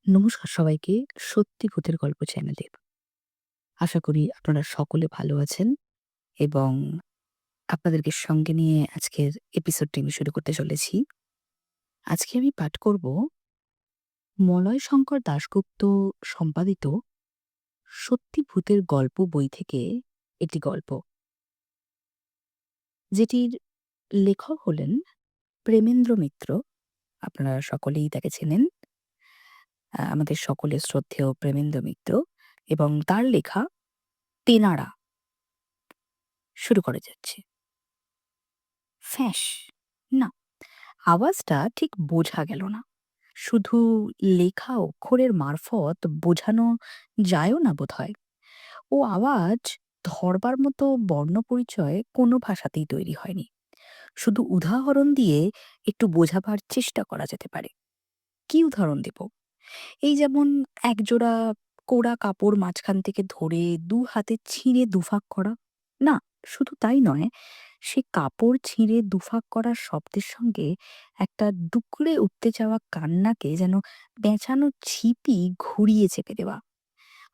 নমস্কার সবাইকে সত্যি ভূতের গল্প চ্যানেলে। আশা করি আপনারা সকলে ভালো আছেন এবং আপনাদেরকে সঙ্গে নিয়ে আজকের এপিসোডটি আমি শুরু করতে চলেছি। আজকে আমি পাঠ করব মলয়শঙ্কর দাশগুপ্ত সম্পাদিত 'সত্যি ভূতের গল্প' বই থেকে একটি গল্প। যেটির লেখক হলেন প্রেমেন্দ্র মিত্র। আপনারা সকলেই তাকে চেনেন। আমাদের সকলের শ্রদ্ধেয় প্রেমেন্দ্র মিত্র এবং তার লেখা 'তেনারা' শুরু করা যাচ্ছে। ফ্যাঁস! না, আওয়াজটা ঠিক বোঝা গেল না। শুধু লেখা অক্ষরের মারফত বোঝানো যায়ও না বোধহয়। ও আওয়াজ ধরবার মতো বর্ণপরিচয় কোনো ভাষাতেই তৈরি হয়নি। শুধু উদাহরণ দিয়ে একটু বোঝাবার চেষ্টা করা যেতে পারে। কি উদাহরণ দেব? এই যেমন একজোড়া কোরা কাপড় মাঝখান থেকে ধরে দু হাতে ছিঁড়ে দুফাক করা। না, শুধু তাই নয়, সে কাপড় ছিঁড়ে দুফাক করার শব্দের সঙ্গে একটা ডুকরে উঠতে যাওয়া কান্নাকে যেন পেঁচানো ছিপি ঘুরিয়ে চেপে দেওয়া।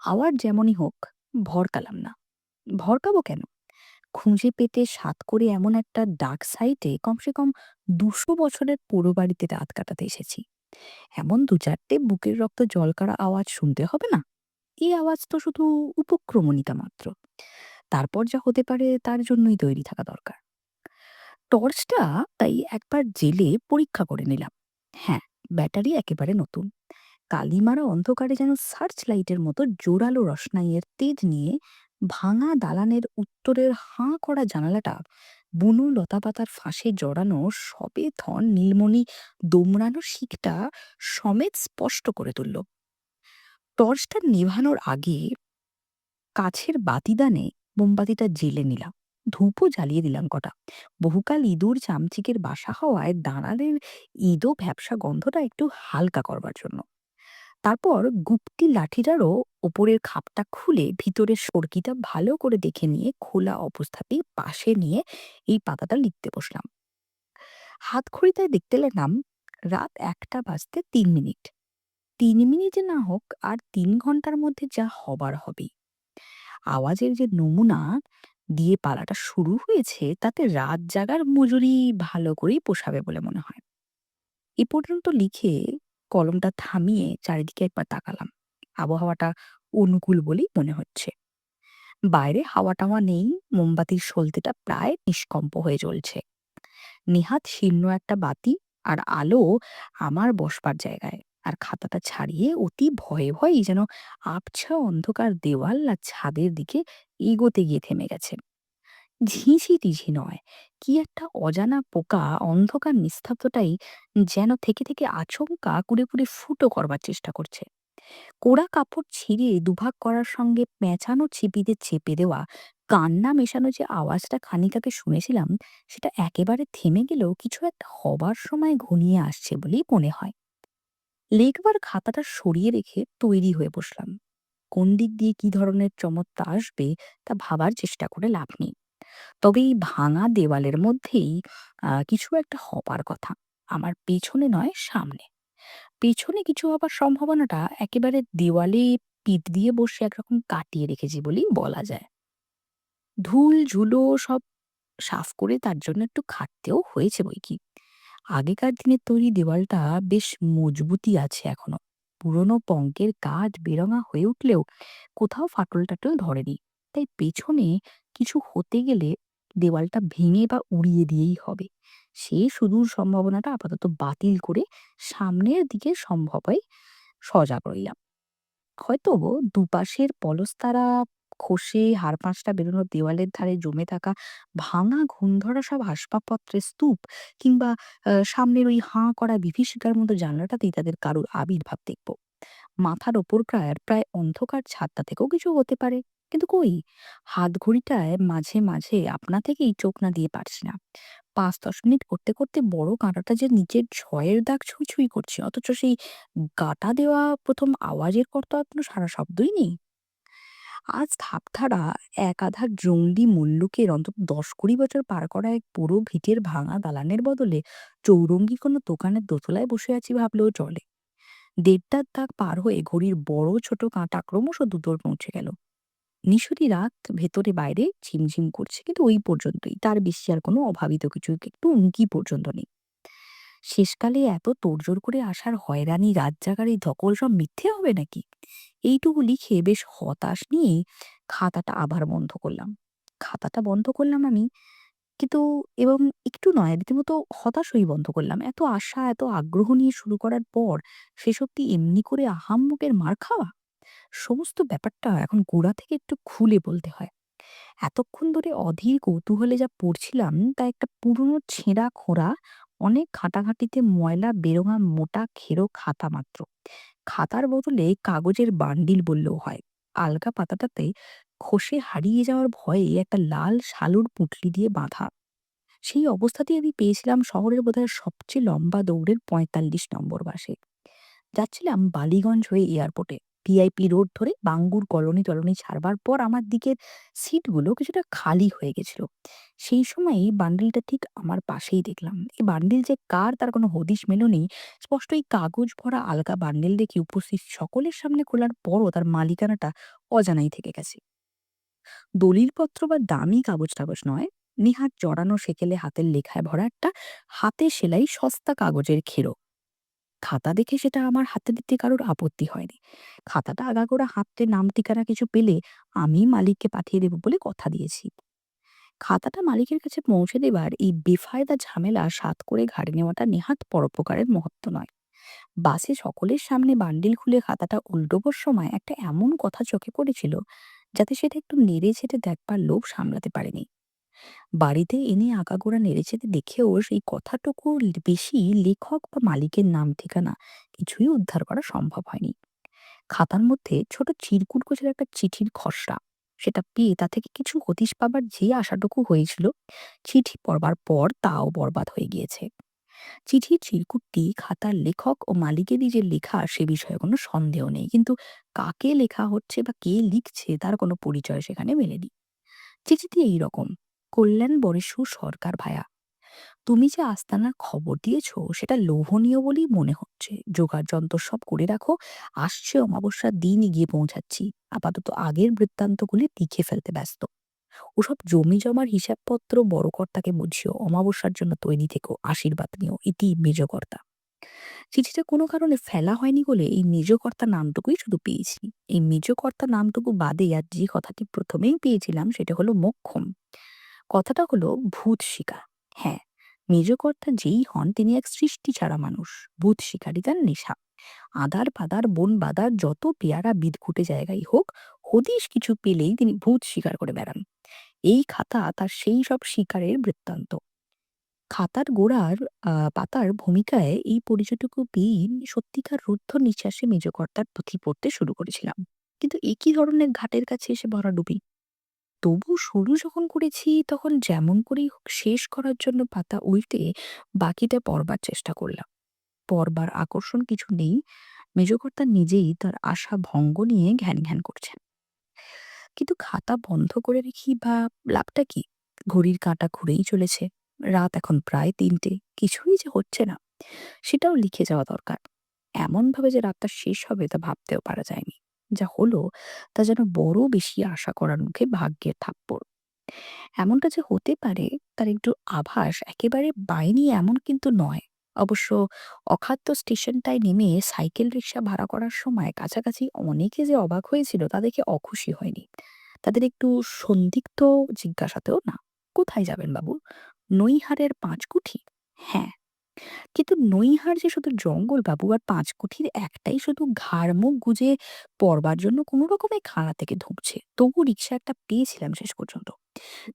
আওয়াজ যেমনই হোক, ভড়কালাম না। ভড়কাবো কেন? খুঁজে পেতে সাধ করে এমন একটা ডার্ক সাইটে কমসে কম ২০০ বছরের পোড়ো বাড়িতে রাত কাটাতে এসেছি। এমন দু চারটে বুকের রক্ত জলকারা আওয়াজ শুনতে হবে না? এই আওয়াজ তো শুধু উপক্রমণিকা মাত্র। তারপর যা হতে পারে তার জন্যই তৈরি থাকা দরকার। টর্চটা তাই একবার জেলে পরীক্ষা করে নিলাম। হ্যাঁ, ব্যাটারি একেবারে নতুন। কালিমারা অন্ধকারে যেন সার্চ লাইটের মতো জোরালো রসনাইয়ের তেজ নিয়ে ভাঙা দালানের উত্তরের হাঁ করা জানালাটা বুনো লতাপাতার ফাঁসে জড়ানো সবে থন নীলমণি দোমড়ানো শিকটা সমেত স্পষ্ট করে তুলল। টর্চটা নেভানোর আগে কাছের বাতিদানে মোমবাতিটা জ্বেলে নিলাম। ধূপও জ্বালিয়ে দিলাম কটা। বহুকাল ইঁদুর চামচিকের বাসা হওয়ায় দাঁড়ালের ইদো ভ্যাপসা গন্ধটা একটু হালকা করবার জন্য। তারপর গুপ্তি লাঠিটারও ওপরের খাপটা খুলে ভিতরের সড়কিটা ভালো করে দেখে নিয়ে খোলা অবস্থাতেই পাশে নিয়ে এই পাতাটা লিখতে বসলাম। হাতঘড়িটায় দেখতে লাগলাম রাত ১টা বাজতে ৩ মিনিট। ৩ মিনিটে না হোক আর ৩ ঘন্টার মধ্যে যা হবার হবেই। আওয়াজের যে নমুনা দিয়ে পালাটা শুরু হয়েছে তাতে রাত জাগার মজুরি ভালো করেই পোষাবে বলে মনে হয়। এ পর্যন্ত লিখে কলমটা থামিয়ে চারিদিকে একবার তাকালাম। আবহাওয়াটা অনুকূল বলেই মনে হচ্ছে। বাইরে হাওয়া টাওয়া নেই, মোমবাতির সলতেটা প্রায় নিষ্কম্প হয়ে জ্বলছে। নেহাত শীর্ণ একটা বাতি আর আলো আমার বসবার জায়গায়, আর খাতাটা ছাড়িয়ে অতি ভয়ে ভয়েই যেন আবছা অন্ধকার দেওয়াল আর ছাদের দিকে এগোতে গিয়ে থেমে গেছে। ঝিঁঝি টিঝি নয়, কি একটা অজানা পোকা অন্ধকার নিস্তব্ধটাই যেন থেকে থেকে আচমকা কুড়ে কুড়ে ফুটো করবার চেষ্টা করছে। কোরা কাপড় ছিঁড়ে দুভাগ করার সঙ্গে পেঁচানো ছিপিতে চেপে দেওয়া কান্না মেশানো যে আওয়াজটা খানিক আগে শুনেছিলাম, সেটা একেবারে থেমে গেলেও কিছু একটা হবার সময় ঘনিয়ে আসছে বলেই মনে হয়। লেখবার খাতাটা সরিয়ে রেখে তৈরি হয়ে বসলাম। কোন দিক দিয়ে কি ধরনের চমৎকার আসবে তা ভাবার চেষ্টা করে লাভ নেই। তবে এই ভাঙা দেওয়ালের মধ্যেই কিছু একটা হবার কথা। আমার পেছনে নয়, সামনে। পেছনে কিছু হবার সম্ভাবনাটা একেবারে দেওয়ালে পিঠ দিয়ে বসে একরকম কাটিয়ে রেখেছি বলেই বলা যায়। ধুল ঝুলো সব সাফ করে তার জন্য একটু খাটতেও হয়েছে বৈকি। আগেকার দিনের তৈরি দেওয়ালটা বেশ মজবুতই আছে এখনো। পুরনো পঙ্কের কাঠ বেরঙা হয়ে উঠলেও কোথাও ফাটল টাটল ধরেনি। তাই পেছনে কিছু হতে গেলে দেওয়ালটা ভেঙে বা উড়িয়ে দিয়েই হবে। সে সুদূর সম্ভাবনাটা আপাতত বাতিল করে সামনের দিকে সম্ভব হয় সজাগ রইলাম। হয়তো দুপাশের পলস্তারা খসে হাড়-পাঁচটা বেরোনো দেওয়ালের ধারে জমে থাকা ভাঙা ঘুণধরা সব আসবাবপত্রের স্তূপ, কিংবা সামনের ওই হাঁ করা বিভীষিকার মতো জানলাটাতেই তাদের কারুর আবির্ভাব দেখব। মাথার ওপরকার প্রায় অন্ধকার ছাদটা থেকেও কিছু হতে পারে। কিন্তু কই, হাতঘড়িটায় মাঝে মাঝে আপনা থেকেই চোখ না দিয়ে পারছি না। ৫-১০ মিনিট করতে করতে বড় কাঁটাটা যে নিচের ছয়ের দাগ ছুঁই ছুঁই করছে, অথচ সেই গাঁটা দেওয়া প্রথম আওয়াজের পর তো আর কোনো সাড়া শব্দই নেই। আজ ধাপধারা এক আধা জংলি মুল্লুকের অন্তত ১০-২০ বছর পার করা এক পুরো ভিটের ভাঙা দালানের বদলে চৌরঙ্গী কোনো দোকানের দোতলায় বসে আছি ভাবলেও চলে। দেড়টার দাগ পার হয়ে ঘড়ির বড় ছোট কাঁটা ক্রমশ দুটোর পৌঁছে গেল। নিশাতি রাত ভেতরে বাইরে ঝিমঝিম করছে, কিন্তু ওই পর্যন্তই, তার বেশি আর কোনো অভাবিত কিছু একটু উঁকি পর্যন্ত নেই। শেষকালে এত তোড়জোড় করে আসার হয়রানি, রাত জাগার এই ধকল সব মিথ্যে হবে নাকি? এইটুকু লিখে বেশ হতাশ নিয়ে খাতাটা আবার বন্ধ করলাম। খাতাটা বন্ধ করলাম আমি, কিন্তু এবং একটু নয়, রীতিমতো হতাশ হয়েই বন্ধ করলাম। এত আশা, এত আগ্রহ নিয়ে শুরু করার পর শেষোক্তি এমনি করে আহাম্মকের মার খাওয়া? সমস্ত ব্যাপারটা এখন গোড়া থেকে একটু খুলে বলতে হয়। এতক্ষণ ধরে অধীর কৌতূহলে যা পড়ছিলাম তা একটা পুরনো ছেঁড়া খোঁড়া, অনেক ঘাঁটাঘাঁটিতে ময়লা বেরোঙা মোটা খেরো খাতা মাত্র। খাতার বদলে কাগজের বান্ডিল বললেও হয়। আলগা পাতাটাতে খসে হারিয়ে যাওয়ার ভয়ে একটা লাল শালুর পুঁটলি দিয়ে বাঁধা। সেই অবস্থাতেই আমি পেয়েছিলাম শহরের বোধহয় সবচেয়ে লম্বা দৌড়ের ৪৫ নম্বর বাসে। যাচ্ছিলাম বালিগঞ্জ হয়ে এয়ারপোর্টে। ভিআইপি রোড ধরে বাঙ্গুর কলোনি টলোনি ছাড়বার পর আমার দিকের সিটগুলো কিছুটা খালি হয়ে গেছিল। সেই সময়ই বান্ডিলটা ঠিক আমার পাশেই দেখলাম। এই বান্ডিল যে কার তার কোনো হদিশ মেলেনি। স্পষ্ট এই কাগজ ভরা আলগা বান্ডিল দেখে উপস্থিত সকলের সামনে খোলার পরও তার মালিকানাটা অজানাই থেকে গেছে। দলিলপত্র বা দামি কাগজ-টাগজ নয়, নেহাত জড়ানো সেকেলে হাতের লেখায় ভরা একটা হাতে সেলাই সস্তা কাগজের খেরো। খাতা দেখে সেটা আমার হাতে দিতে কারোর আপত্তি হয়নি। খাতাটা আগাগোড়া হাতে নাম ঠিকানা কিছু পেলে আমি মালিককে পাঠিয়ে দেব বলে কথা দিয়েছি। খাতাটা মালিকের কাছে পৌঁছে দেবার এই বেফায়দা ঝামেলা সাধ করে ঘাড়ে নেওয়াটা নেহাত পরোপকারের মহত্ব নয়। বাসে সকলের সামনে বান্ডিল খুলে খাতাটা উল্টোবার সময় একটা এমন কথা চোখে পড়েছিল, যাতে সেটা একটু নেড়ে ছেড়ে দেখবার লোভ সামলাতে পারেনি। বাড়িতে এনে আগাগোড়া নেড়েচেড়ে দেখেও সেই কথাটুকুর বেশি লেখক বা মালিকের নাম ঠিকানা কিছুই উদ্ধার করা সম্ভব হয়নি। খাতার মধ্যে ছোট চিরকুট গোছের একটা চিঠির খসড়া, সেটা পেয়ে তা থেকে কিছু হদিশ পাবার যে আশাটুকু হয়েছিল, চিঠি পড়বার পর তাও বরবাদ হয়ে গিয়েছে। চিঠির চিরকুটটি খাতার লেখক ও মালিকেরই যে লেখা সে বিষয়ে কোনো সন্দেহ নেই, কিন্তু কাকে লেখা হচ্ছে বা কে লিখছে তার কোনো পরিচয় সেখানে মেলেনি। চিঠিটি এইরকম: কল্যাণ বরেশু সরকার ভায়া, তুমি যে আস্তানার খবর দিয়েছ সেটা লোভনীয় বলেই মনে হচ্ছে। জোগাড় যন্ত্র সব করে রাখো, আসছে অমাবস্যার দিনই গিয়ে পৌঁছাচ্ছি। আপাতত আগের বৃত্তান্তগুলি লিখে ফেলতে ব্যস্ত। ওসব জমি জমার হিসাবপত্র বড় কর্তাকে বুঝিও, অমাবস্যার জন্য তৈরি থেকো, আশীর্বাদ নিও, ইতি মেজ কর্তা। চিঠিটা কোনো কারণে ফেলা হয়নি বলে এই মেজ কর্তা নামটুকুই শুধু পেয়েছি। এই মেজ কর্তা নামটুকু বাদে আর যে কথাটি প্রথমেই পেয়েছিলাম সেটা হলো মোক্ষম। কথাটা হলো ভূত শিকার। হ্যাঁ, মেজকর্তা যেই হন তিনি এক সৃষ্টি ছাড়া মানুষ। ভূত শিকারই তার নেশা। আদার পাদার বন বাদার যত পেয়ারা বিদঘুটে জায়গায় হোক, হদিশ কিছু পেলেই তিনি ভূত শিকার করে বেড়ান। এই খাতা তার সেই সব শিকারের বৃত্তান্ত। খাতার গোড়ার পাতার ভূমিকায় এই পরিচয়টুকু পেয়েই সত্যিকার রুদ্ধ নিঃশ্বাসে মেজকর্তার পুঁথি পড়তে শুরু করেছিলাম। কিন্তু একই ধরনের ঘাটের কাছে এসে ভরাডুবি। তবু শুরু যখন করেছি তখন যেমন করেই হোক শেষ করার জন্য পাতা উল্টে বাকিটা পড়বার চেষ্টা করলাম। পড়বার আকর্ষণ কিছু নেই। মেজকর্তা নিজেই তার আশা ভঙ্গ নিয়ে ঘ্যান ঘ্যান করছেন। কিন্তু খাতা বন্ধ করে রেখি বা লাভটা কি? ঘড়ির কাঁটা ঘুরেই চলেছে। রাত এখন প্রায় ৩টে। কিছুই যে হচ্ছে না, সেটাও লিখে যাওয়া দরকার। এমনভাবে যে রাতটা শেষ হবে তা ভাবতেও পারা যায়নি। যা হলো তা যেন বড় বেশি আশা করার মুখে ভাগ্যের থাপ্পড়। এমনটা যে হতে পারে তার একটু আভাস একেবারে পাইনি এমন কিন্তু নয়। অবশ্য অখাদ্য স্টেশনটায় নেমে সাইকেল রিক্সা ভাড়া করার সময় কাছাকাছি অনেকে যে অবাক হয়েছিল তা দেখে অখুশি হয়নি। তাদের একটু সন্দিগ্ধ জিজ্ঞাসাতেও না। কোথায় যাবেন বাবু? নৈহারের ৫ কুঠি? হ্যাঁ, কিন্তু নৈহার যে শুধু জঙ্গল বাবু, আর ৫ কুঠির একটাই শুধু ঘাড় মুখ গুজে পড়বার জন্য কোনো রকমে খাড়া থেকে ধুঁকছে। তবু রিক্সা একটা পেয়েছিলাম শেষ পর্যন্ত।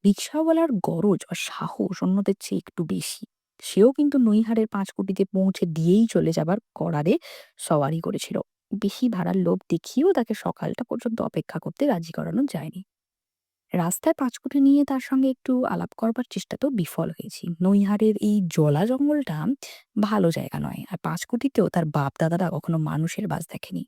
রিকশাওয়ালার গরজ আর সাহস অন্যদের চেয়ে একটু বেশি। সেও কিন্তু নৈহারের ৫ কুটিতে পৌঁছে দিয়েই চলে যাবার করারে সওয়ারি করেছিল। বেশি ভাড়ার লোভ দেখিয়েও তাকে সকালটা পর্যন্ত অপেক্ষা করতে রাজি করানো যায়নি। রাস্তায় ৫ কুঠি নিয়ে তার সঙ্গে একটু আলাপ করবার চেষ্টাতেও বিফল হয়েছি। নৈহারের এই জলা জঙ্গলটা ভালো জায়গা নয়, আর ৫ কুঠিতেও তার বাপ দাদারা কখনো মানুষের বাস দেখেনি।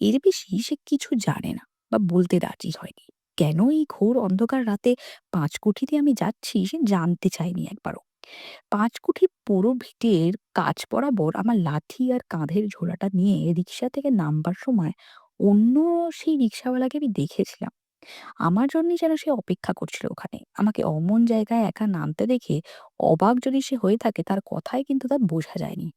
এর বেশি সে কিছু জানে না বা বলতে রাজি হয়নি। কেন এই ঘোর অন্ধকার রাতে ৫ কুঠিতে আমি যাচ্ছি সে জানতে চায়নি একবারও। পাঁচকুঠি পোড়ো ভিটের কাছ বরাবর আমার লাঠি আর কাঁধের ঝোলাটা নিয়ে রিক্সা থেকে নামবার সময় অন্য সেই রিক্সাওয়ালাকে আমি দেখেছিলাম। আমার জন্যই যেন সে অপেক্ষা করছিল ওখানে। আমাকে অমন জায়গায় একা নামতে দেখে অবাক যদি সে হয়ে থাকে, তার কথায় কিন্তু তা বোঝা যায়নি।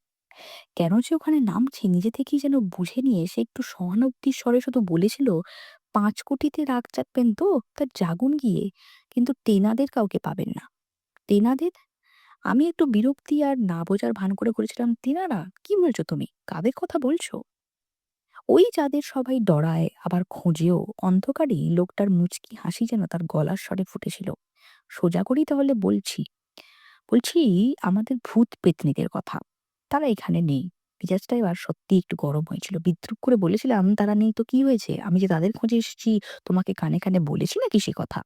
কেন যে ওখানে নামছি নিজে থেকেই যেন বুঝে নিয়ে সে একটু সহানুভূতির স্বরে শুধু বলেছিল, "৫ কোটিতে রাগ চাপবেন তো? তা জাগুন গিয়ে। কিন্তু টেনাদের কাউকে পাবেন না।" টেনাদের? আমি একটু বিরক্তি আর না বোঝার ভান করে বলেছিলাম, "তেনারা? কি বলছো তুমি? কাদের কথা বলছো?" ওই যাদের সবাই ডরায় আবার খোঁজেও, অন্ধকারে লোকটার মুচকি হাসি যেন তার গলার স্বরে ফুটেছিল। সোজা করেই তাহলে বলছি। বলছি, আমাদের ভূত পেত্নীদের কথা। তারা এখানে নেই। মেজাজটা এবার সত্যিই একটু গরম হয়েছিল। বিদ্রূপ করে বলেছিলাম, "তারা নেই তো কি হয়েছে? আমি যে তাদের খোঁজে এসেছি তোমাকে কানে, কানে বলেছি নাকি সে কথা?"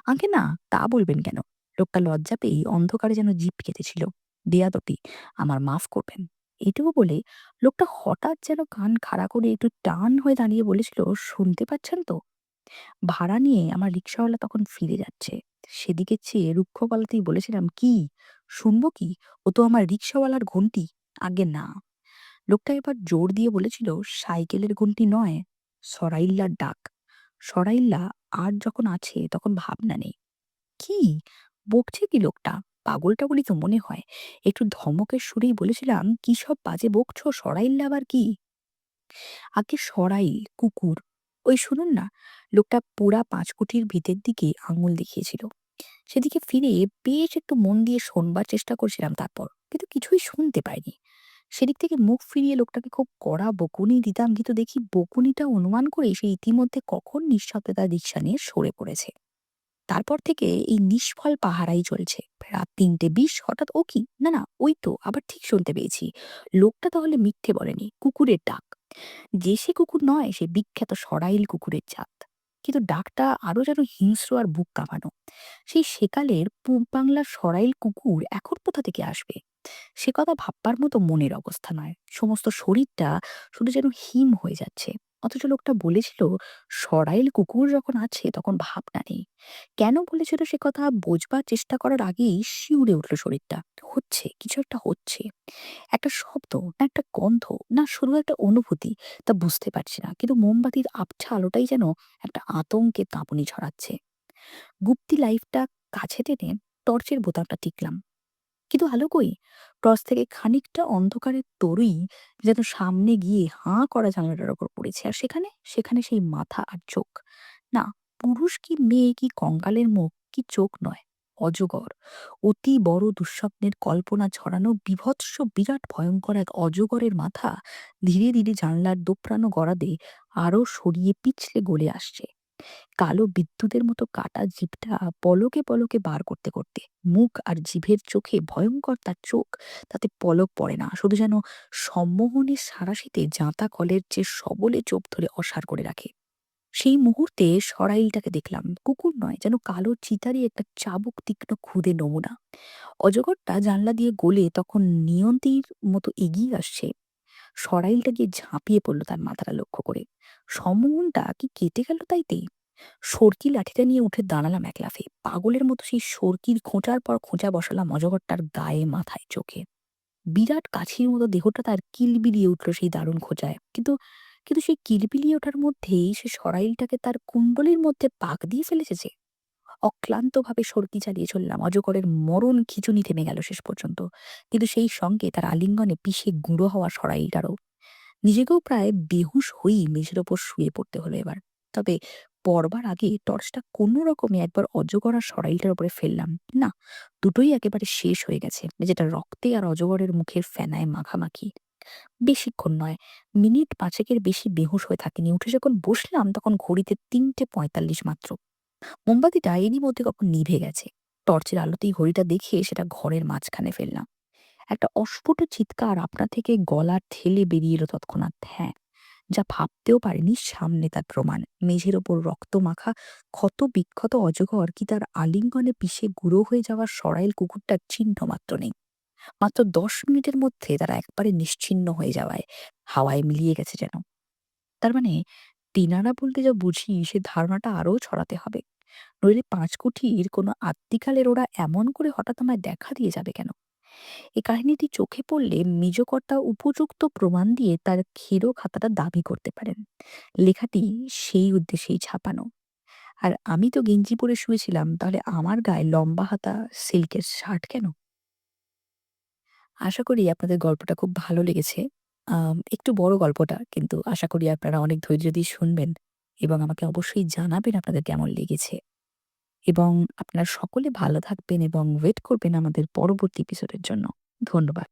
আগে না, তা বলবেন কেন? লোকটা লজ্জা পেয়েই অন্ধকারে যেন জিভ কেটেছিল। "বেয়াদবি, আমার মাফ করবেন।" এইটুকু বলে লোকটা হঠাৎ যেন কান খাড়া করে একটু টান হয়ে দাঁড়িয়ে বলেছিল, "শুনতে পাচ্ছেন তো?" ভাড়া নিয়ে আমার রিক্শাওয়ালা তখন ফিরে যাচ্ছে। সেদিকে চেয়ে রুক্ষ গলাতেই বলেছিলাম, "কি? শুনবো কি? ও তো আমার রিক্শাওয়ালার ঘন্টি।" "আগে না।" লোকটা এবার জোর দিয়ে বলেছিল, "সাইকেলের ঘন্টি নয়, সরাইল্লার ডাক। সরাইল্লা আর যখন আছে তখন ভাবনা নেই।" "কি? বকছে কি লোকটা? পাগল-টাগলই তো মনে হয়।" একটু ধমকের সুরেই বলেছিলাম, "কি সব বাজে বকছো? সরাইল্লা আবার কি?" "আগে সরাইল, কুকুর। ওই শুনুন না।" লোকটা পোড়া ৫ কুঠির ভিতের দিকে আঙুল দেখিয়েছিল। সেদিকে ফিরে বেশ একটু মন দিয়ে শোনবার চেষ্টা করছিলাম তারপর। কিন্তু কিছুই শুনতে পাইনি। সেদিক থেকে মুখ ফিরিয়ে লোকটাকে খুব কড়া বকুনি দিতাম, কিন্তু দেখি বকুনিটা অনুমান করে সে ইতিমধ্যে কখন নিঃশব্দে তার রিক্সা নিয়ে সরে পড়েছে। তারপর থেকে এই নিষ্ফল পাহারাই চলছে। রাত ৩:২০ হঠাৎ ও কি! না, না, ওই তো আবার ঠিক শুনতে পেয়েছি। লোকটা তাহলে মিথ্যে বলেনি। কুকুরের ডাক। দেশি কুকুর নয়, সে বিখ্যাত সরাইল কুকুরের জাত। কিন্তু ডাকটা আরো যেন হিংস্র আর বুক কাঁপানো। সেই সেকালের পূব বাংলার সরাইল কুকুর এখন কোথা থেকে আসবে? সে কথা ভাববার মতো মনের অবস্থা নয়। সমস্ত শরীরটা শুধু যেন হিম হয়ে যাচ্ছে। অথচ লোকটা বলেছিল, সরাইল কুকুর যখন আছে তখন ভাবনা নেই। কেন বলেছিল সে কথা বোঝবার চেষ্টা করার আগেই শিউরে উঠল শরীরটা। হচ্ছে, কিছু একটা হচ্ছে। একটা শব্দ, না একটা গন্ধ, না শুধু একটা অনুভূতি, তা বুঝতে পারছি না। কিন্তু মোমবাতির আবছা আলোটাই যেন একটা আতঙ্কের কাঁপুনি ছড়াচ্ছে। গুপ্তি লাইটটা কাছে টেনে টর্চের বোতামটা টিপলাম। কিন্তু আলো কই? টর্চ থেকে খানিকটা অন্ধকারের তরী যেন সামনে গিয়ে হাঁ করা জানালাটার উপর পড়েছে। আর সেখানে সেই মাথা আর চোখ। না, পুরুষ কি মেয়ে কি কঙ্কালের মুখ কি চোখ নয়। অজগর। অতি বড় দুঃস্বপ্নের কল্পনা ছড়ানো বীভৎস বিরাট ভয়ঙ্কর এক অজগরের মাথা ধীরে ধীরে জানলার দোপড়ানো গরাদে আরো সরিয়ে পিছলে গলে আসছে। কালো বিদ্যুতের মতো কাটা জিভটা পলকে পলকে বার করতে করতে, মুখ আর জিভের চোখে ভয়ঙ্কর তার চোখ, তাতে পলক পড়ে না, শুধু যেন সম্মোহনের সাঁড়াশিতে জাঁতা কলের চেয়ে সবলে চোখ ধরে অসাড় করে রাখে। সেই মুহূর্তে সরাইলটাকে দেখলাম, কুকুর নয়, যেন কালো চিতারই একটা চাবুক তীক্ষ্ণ ক্ষুদে নমুনা। অজগরটা জানলা দিয়ে গলে তখন নিয়ন্তির মতো এগিয়ে আসছে। সরাইলটা গিয়ে ঝাঁপিয়ে পড়ল তার মাথাটা লক্ষ্য করে। সম্মোহনটা কি কেটে গেল তাইতে? সরকি লাঠিটা নিয়ে উঠে দাঁড়ালাম এক লাফে। পাগলের মতো সেই সরকির খোঁচার পর খোঁচা বসালাম অজগরটার গায়ে, মাথায়, চোখে। বিরাট কাছির মতো দেহটা তার কিলবিলিয়ে উঠল সেই দারুণ খোঁচায়। কিন্তু কিন্তু সেই কিলবিলিয়ে ওঠার মধ্যেই সে সরাইলটাকে তার কুণ্ডলির মধ্যে পাক দিয়ে ফেলেছে যে। অক্লান্তভাবে সরকি চালিয়ে চললাম। অজগরের মরণ খিঁচুনি থেমে গেল শেষ পর্যন্ত। কিন্তু সেই সঙ্গে তার আলিঙ্গনে পিষে গুঁড়ো হওয়া সরাইলটারও। নিজেকেও প্রায় বেহুঁশ হয়েই মেঝের ওপর শুয়ে পড়তে হলো এবার। তবে পড়বার আগে টর্চটা কোনো রকমে একবার অজগর আর সরাইলটার উপরে ফেললাম। না, দুটোই একেবারে শেষ হয়ে গেছে। মেঝেটা রক্তে আর অজগরের মুখের ফেনায় মাখামাখি। বেশিক্ষণ নয়, মিনিট ৫ বেশি বেহুঁশ হয়ে থাকিনি। উঠে যখন বসলাম তখন ঘড়িতে ৩:৪৫ মাত্র। মোমবাতিটা এরই মধ্যে কখন নিভে গেছে। টর্চের আলোতেই ঘড়িটা দেখে সেটা ঘরের মাঝখানে ফেললাম। একটা অস্ফুট চিৎকার আপনা থেকে গলা ঠেলে বেরিয়ে এলো তৎক্ষণাৎ। হ্যাঁ, যা ভাবতেও পারিনি সামনে তার প্রমাণ। মেঝের ওপর রক্তমাখা ক্ষত বিক্ষত অজগর কি তার আলিঙ্গনে পিষে গুঁড়ো হয়ে যাওয়া সরাইল কুকুরটার চিহ্ন মাত্র নেই। মাত্র ১০ মিনিটের মধ্যে তারা একবারে নিশ্চিহ্ন হয়ে যাওয়ায় হাওয়ায় মিলিয়ে গেছে যেন। তার মানে তেনারা বলতে যা বুঝি সে ধারণাটা আরও ছড়াতে হবে। নইলে পাঁচকুঠির কোনো আত্মীকালের ওরা এমন করে হঠাৎ আমায় দেখা দিয়ে যাবে কেন? এই কাহিনীটি চোখে পড়লে মেজকর্তা উপযুক্ত প্রমাণ দিয়ে তার খেরো খাতাটা দাবি করতে পারেন। লেখাটি সেই উদ্দেশ্যেই ছাপানো। আর আমি তো গেঞ্জি পরে শুয়েছিলাম, তাহলে আমার গায়ে লম্বা হাতা সিল্কের শার্ট কেন? আশা করি আপনাদের গল্পটা খুব ভালো লেগেছে। একটু বড় গল্পটা, কিন্তু আশা করি আপনারা অনেক ধৈর্য দিয়ে শুনবেন এবং আমাকে অবশ্যই জানাবেন আপনাদের কেমন লেগেছে। এবং আপনারা সকলে ভালো থাকবেন এবং ওয়েট করবেন আমাদের পরবর্তী এপিসোডের জন্য। ধন্যবাদ।